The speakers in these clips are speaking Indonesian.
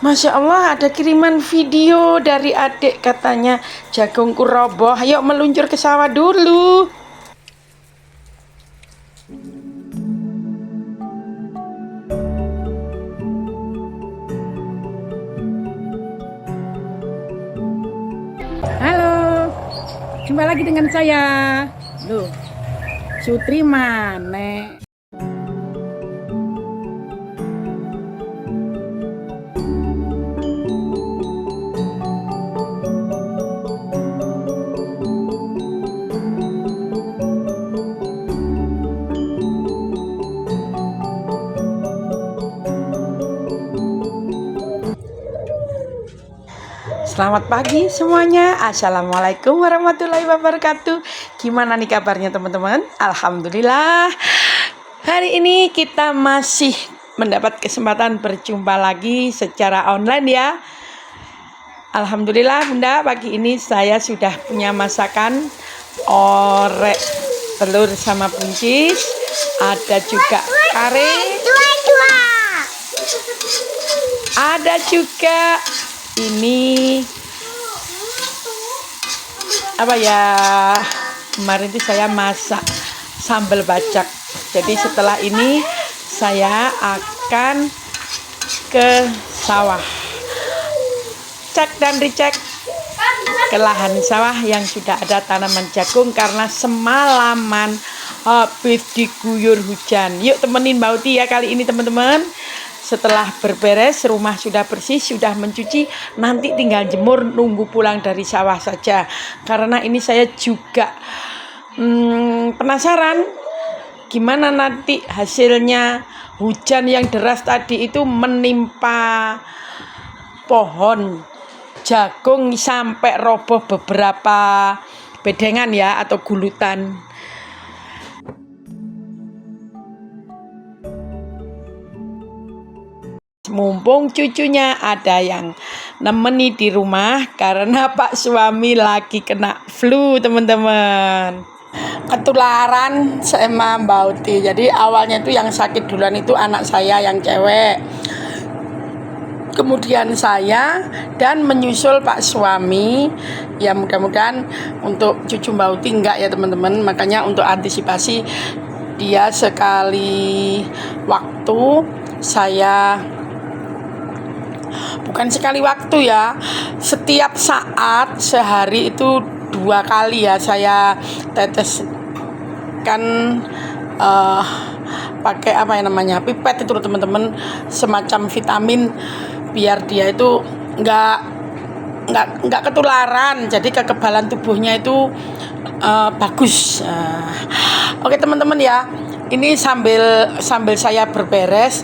Masya Allah, ada kiriman video dari adik, katanya jagungku roboh. Ayo meluncur ke sawah dulu. Halo, jumpa lagi dengan saya. Loh, Sutri mana? Selamat pagi semuanya. Assalamualaikum warahmatullahi wabarakatuh. Gimana nih kabarnya teman-teman? Alhamdulillah. Hari ini kita masih mendapat kesempatan berjumpa lagi secara online ya. Alhamdulillah Bunda, pagi ini saya sudah punya masakan orek telur sama buncis. Ada juga kare. Ada juga ini apa ya, kemarin itu saya masak sambal bacak. Jadi setelah ini saya akan ke sawah, cek dan dicek ke lahan sawah yang sudah ada tanaman jagung karena semalaman habis diguyur hujan. Yuk temenin Mbak Uti ya kali ini teman-teman. Setelah berberes, rumah sudah bersih, sudah mencuci, nanti tinggal jemur, nunggu pulang dari sawah saja. Karena ini saya juga penasaran gimana nanti hasilnya hujan yang deras tadi itu menimpa pohon jagung sampai roboh beberapa bedengan ya atau gulutan. Mumpung cucunya ada yang nemeni di rumah karena Pak suami lagi kena flu teman-teman. Ketularan sama Mbak Uti. Jadi awalnya itu yang sakit duluan itu anak saya yang cewek. Kemudian saya dan menyusul Pak suami. Ya mudah-mudahan untuk cucu Mbak Uti enggak ya teman-teman. Makanya untuk antisipasi dia sekali waktu saya, bukan sekali waktu ya, setiap saat sehari itu 2 kali ya saya teteskan pakai apa ya namanya, pipet itu teman-teman, semacam vitamin biar dia itu nggak ketularan, jadi kekebalan tubuhnya itu bagus. Oke teman-teman ya, ini sambil saya berberes,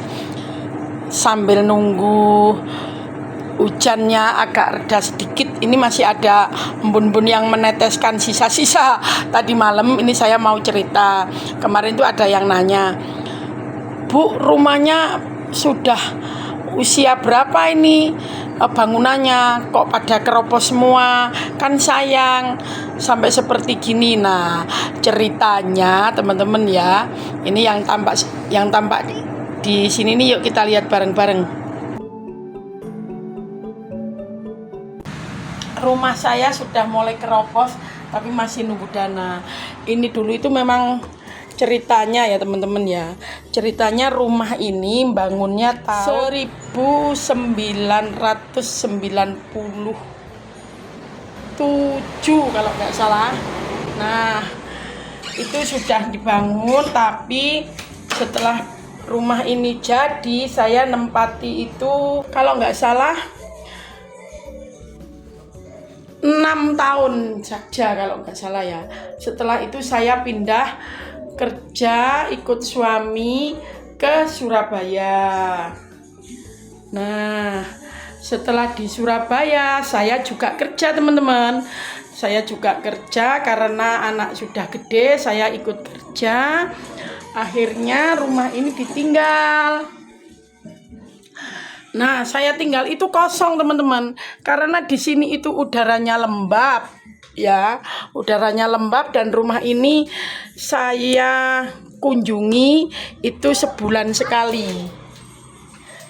sambil nunggu hujannya agak reda sedikit. Ini masih ada embun-embun yang meneteskan sisa-sisa tadi malam. Ini saya mau cerita. Kemarin itu ada yang nanya, Bu, rumahnya sudah usia berapa ini bangunannya, kok pada keropos semua, kan sayang sampai seperti gini. Nah ceritanya teman-teman ya, ini yang tampak di sini nih, yuk kita lihat bareng-bareng. Rumah saya sudah mulai keropos tapi masih nunggu dana. Ini dulu itu memang ceritanya ya teman-teman ya. Ceritanya rumah ini bangunnya tahun 1997 kalau nggak salah. Nah itu sudah dibangun, tapi setelah rumah ini jadi saya nempati itu kalau nggak salah 6 tahun saja kalau nggak salah ya. Setelah itu saya pindah kerja ikut suami ke Surabaya. Nah setelah di Surabaya saya juga kerja teman-teman. Saya juga kerja karena anak sudah gede, saya ikut kerja. Akhirnya rumah ini ditinggal. Nah, saya tinggal itu kosong teman-teman, karena di sini itu udaranya lembab, ya, udaranya lembab, dan rumah ini saya kunjungi itu sebulan sekali.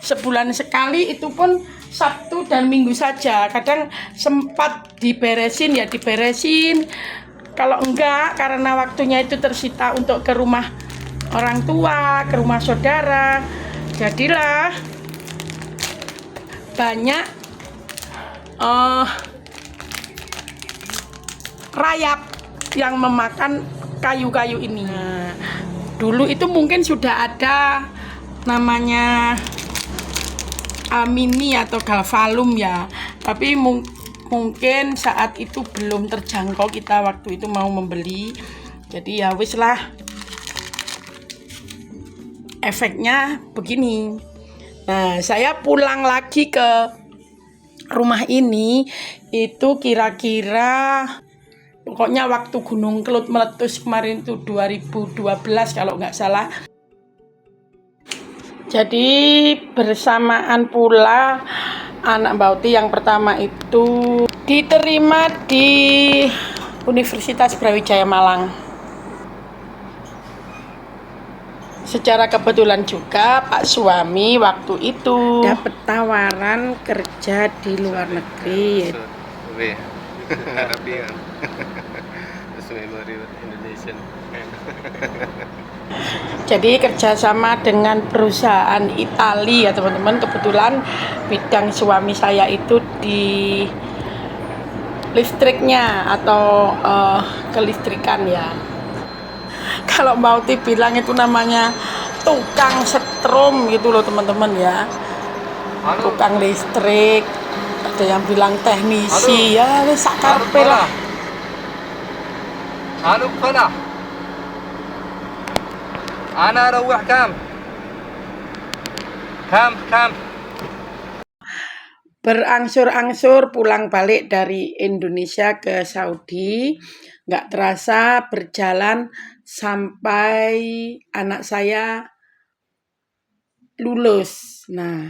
sebulan sekali, itu pun Sabtu dan Minggu saja. Kadang sempat diberesin ya diberesin. Kalau enggak, karena waktunya itu tersita untuk ke rumah orang tua, ke rumah saudara, jadilah banyak rayap yang memakan kayu-kayu ini. Nah, dulu itu mungkin sudah ada namanya Mini atau Galvalum ya, tapi mungkin saat itu belum terjangkau, kita waktu itu mau membeli. Jadi ya wis lah, efeknya begini. Nah, saya pulang lagi ke rumah ini itu kira-kira, pokoknya waktu Gunung Kelut meletus kemarin itu 2012 kalau nggak salah. Jadi bersamaan pula anak Mbak Uti yang pertama itu diterima di Universitas Brawijaya Malang. Secara kebetulan juga Pak suami waktu itu dapat tawaran kerja di luar negeri. Jadi kerjasama dengan perusahaan Italia ya teman-teman. Kebetulan bidang suami saya itu di listriknya atau kelistrikan ya. Kalau mau bilang itu namanya tukang setrum gitu loh teman-teman ya. Tukang listrik, ada yang bilang teknisi. Ya wis sakarpe lah. Halo Fala. Ana rawah kam. Berangsur-angsur pulang balik dari Indonesia ke Saudi, nggak terasa berjalan sampai anak saya lulus. Nah,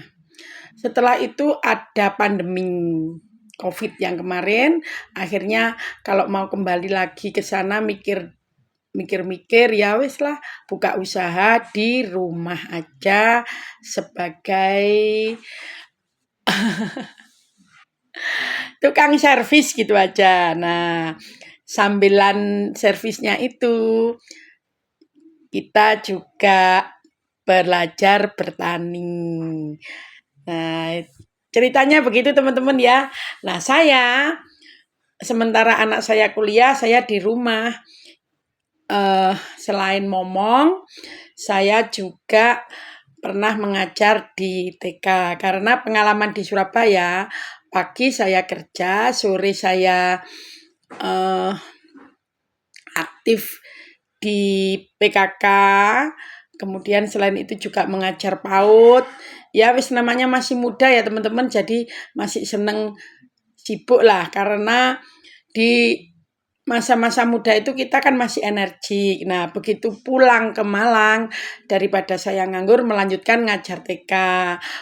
setelah itu ada pandemi COVID yang kemarin, akhirnya kalau mau kembali lagi ke sana mikir-mikir ya wis lah, buka usaha di rumah aja sebagai tukang servis gitu aja. Nah, sambilan servisnya itu kita juga belajar bertani. Nah, ceritanya begitu teman-teman ya. Nah, sementara anak saya kuliah, saya di rumah. Selain momong, saya juga pernah mengajar di TK karena pengalaman di Surabaya. Pagi saya kerja, sore saya aktif di PKK. Kemudian selain itu juga mengajar PAUD. Ya wis namanya masih muda ya teman-teman, jadi masih seneng sibuk lah, karena di masa-masa muda itu kita kan masih energik. Nah, begitu pulang ke Malang, daripada saya nganggur melanjutkan ngajar TK.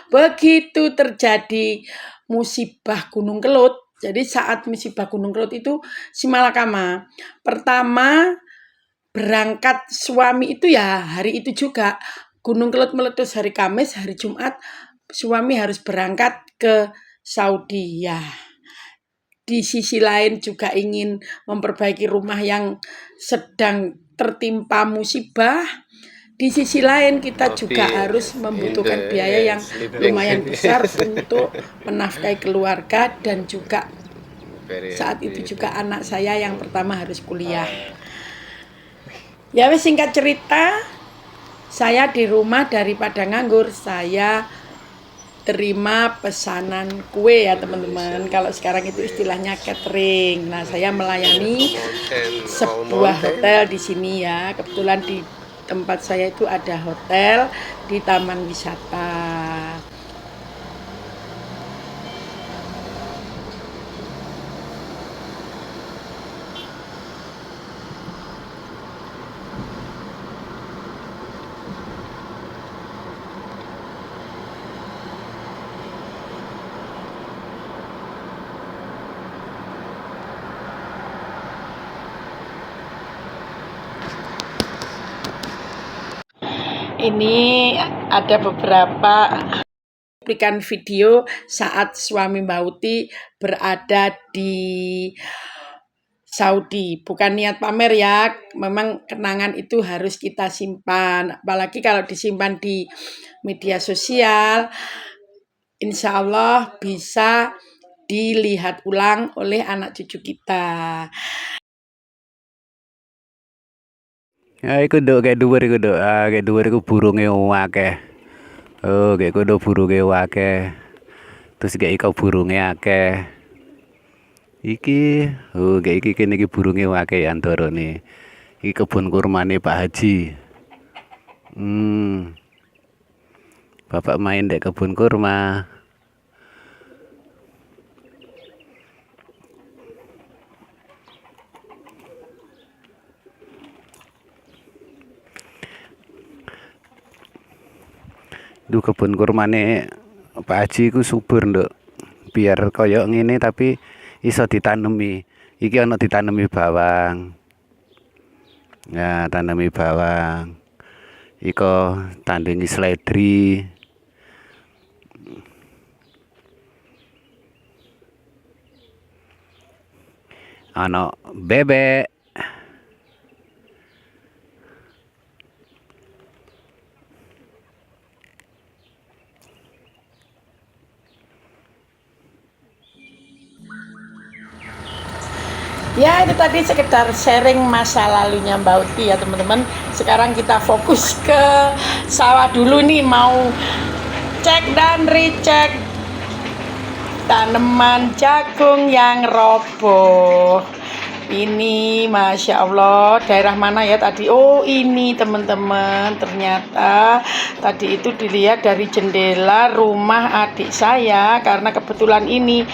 Begitu terjadi musibah Gunung Kelut. Jadi saat musibah Gunung Kelut itu simalakama. Pertama berangkat suami itu ya hari itu juga. Gunung Kelut meletus hari Kamis, hari Jumat suami harus berangkat ke Saudi ya. Di sisi lain juga ingin memperbaiki rumah yang sedang tertimpa musibah. Di sisi lain kita juga harus membutuhkan biaya yang lumayan besar untuk menafkahi keluarga, dan juga saat itu juga anak saya yang pertama harus kuliah. Ya wis, singkat cerita, saya di rumah daripada nganggur, saya terima pesanan kue ya teman-teman. Kalau sekarang itu istilahnya catering. Nah, saya melayani sebuah hotel di sini ya. Kebetulan di tempat saya itu ada hotel di taman wisata. Ini ada beberapa berikan video saat suami Mbak Uti berada di Saudi. Bukan niat pamer ya, memang kenangan itu harus kita simpan. Apalagi kalau disimpan di media sosial, insya Allah bisa dilihat ulang oleh anak cucu kita. Ya, iku nduk kayak dhuwur iku nduk. Ah, kayak dhuwur iku burunge akeh. Oh, kayak kudu burunge akeh. Terus kayak iko burunge akeh. Iki, oh kayak iki kene iki burunge akeh ya antarane. Iki kebun kurmane Pak Haji. Bapak main dek kebun kurma. Duh kebun kurmane Pak Haji ku subur nduk. Biar koyo ngene tapi iso ditanemi. Iki ana ditanemi bawang. Ya, tanemi bawang. Iko tandingi seledri. Ana bebek. Ya itu tadi sekedar sharing masa lalunya Mbak Uti ya teman-teman. Sekarang kita fokus ke sawah dulu nih, mau cek dan recheck tanaman jagung yang roboh. Ini Masya Allah, daerah mana ya tadi? Oh ini teman-teman, ternyata tadi itu dilihat dari jendela rumah adik saya. Karena kebetulan ini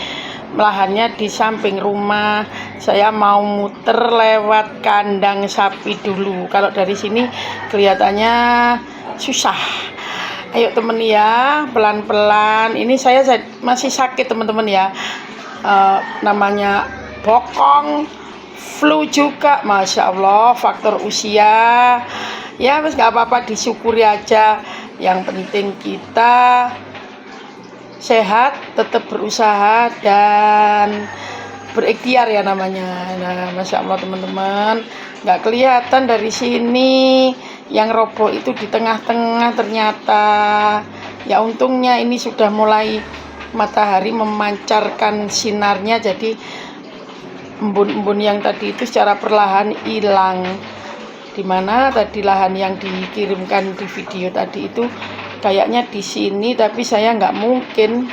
lahannya di samping rumah. Saya mau muter lewat kandang sapi dulu. Kalau dari sini kelihatannya susah. Ayo temen ya, pelan-pelan. Ini saya masih sakit teman-teman ya. Namanya bokong, flu juga, Masya Allah, faktor usia. Ya mas gak apa-apa, disyukuri aja. Yang penting kita sehat, tetap berusaha dan berikhtiar ya namanya. Nah, Masya Allah teman-teman, nggak kelihatan dari sini yang roboh itu di tengah-tengah ternyata. Ya untungnya ini sudah mulai matahari memancarkan sinarnya, jadi embun-embun yang tadi itu secara perlahan hilang. Dimana tadi lahan yang dikirimkan di video tadi itu kayaknya di sini, tapi saya nggak mungkin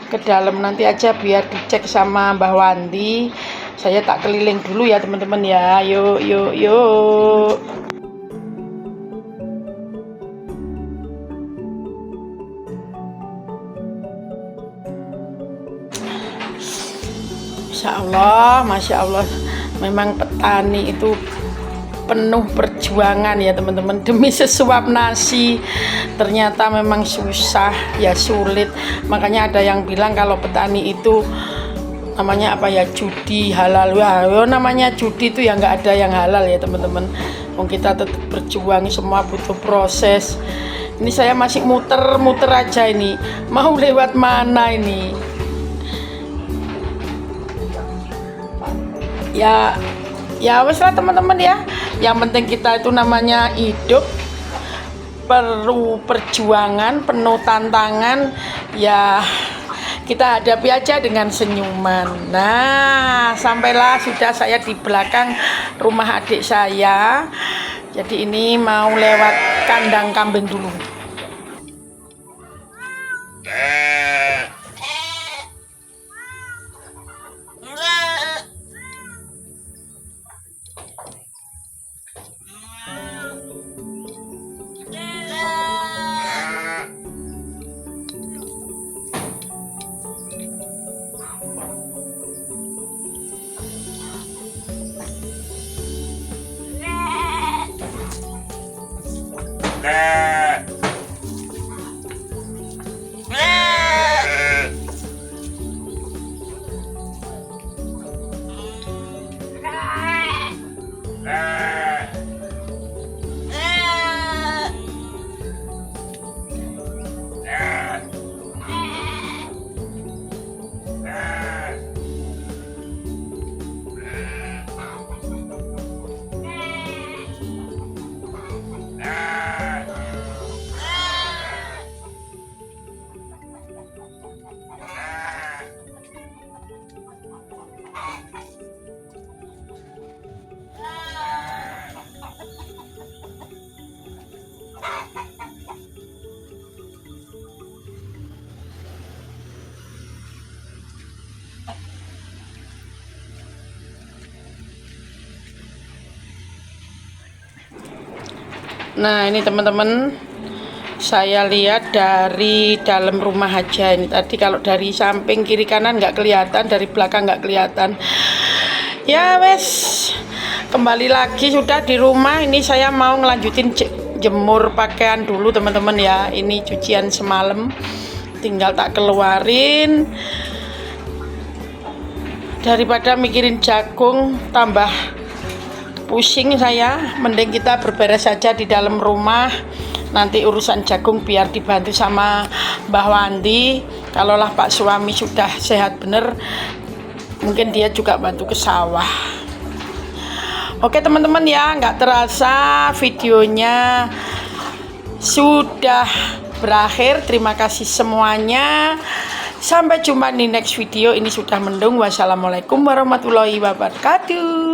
ke dalam, nanti aja biar dicek sama Mbah Wandi. Saya tak keliling dulu ya teman-teman ya. Yuk yuk yuk. Masya Allah, memang petani itu penuh perjuangan ya teman-teman, demi sesuap nasi. Ternyata memang susah ya, sulit. Makanya ada yang bilang kalau petani itu namanya apa ya, judi halal. Wah, namanya judi itu ya nggak ada yang halal ya teman-teman. Kita tetap berjuang, semua butuh proses. Ini saya masih muter-muter aja ini, mau lewat mana ini ya wes lah teman-teman ya. Yang penting kita itu namanya hidup, perlu perjuangan, penuh tantangan ya, kita hadapi aja dengan senyuman. Nah, sampailah sudah saya di belakang rumah adik saya. Jadi ini mau lewat kandang kambing dulu. Nah ini teman-teman, saya lihat dari dalam rumah aja ini tadi. Kalau dari samping kiri kanan nggak kelihatan, dari belakang nggak kelihatan. Ya wes, kembali lagi sudah di rumah. Ini saya mau ngelanjutin jemur pakaian dulu teman-teman ya. Ini cucian semalam, tinggal tak keluarin. Daripada mikirin jagung tambah pusing saya, mending kita berberes saja di dalam rumah. Nanti urusan jagung biar dibantu sama Mbah Wandi. Kalaulah Pak suami sudah sehat bener, mungkin dia juga bantu ke sawah. Oke teman-teman ya, nggak terasa videonya sudah berakhir. Terima kasih semuanya. Sampai jumpa di next video. Ini sudah mendung. Wassalamualaikum warahmatullahi wabarakatuh.